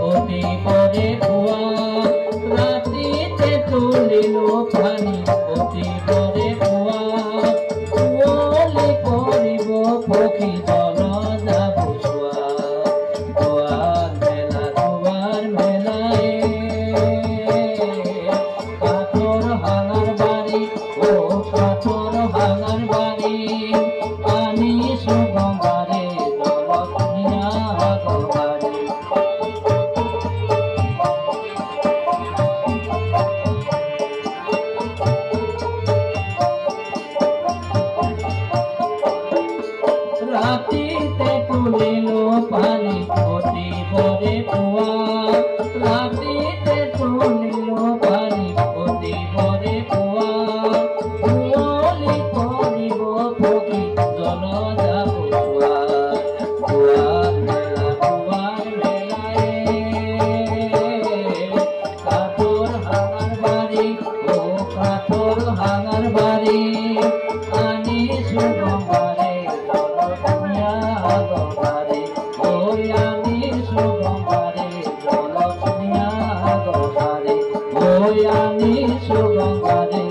অতি পৰে ভুয়া ৰাতিতে তুলিল পানি অতি পৰে ভুয়া কুঁৱলী পৰিব পক্ষী জল যাব চোৱা দুৱাৰ মেলায়ে কাঠৰ হাঙাৰ বাৰী কাঠৰ হাঙাৰ বাৰী আনিছো গংগাৰে জলত ধুনীয়া গংগাৰে ৰাতিতে তুলিল পানি অতি পৰে ভুয়া ৰাতিতে তুলিল পানি অতি পৰে ভুয়া কুঁৱলী পৰিব পক্ষী জল যাব চোৱা দুৱাৰ মেলায়ে কাঠৰ হাঙাৰ বাৰী কাঠৰ হাঙাৰ বাৰী আনিছো গংগাৰে আনিছো গংগাৰে জল ধুনীয়া গংগাৰে আনিছো গংগাৰে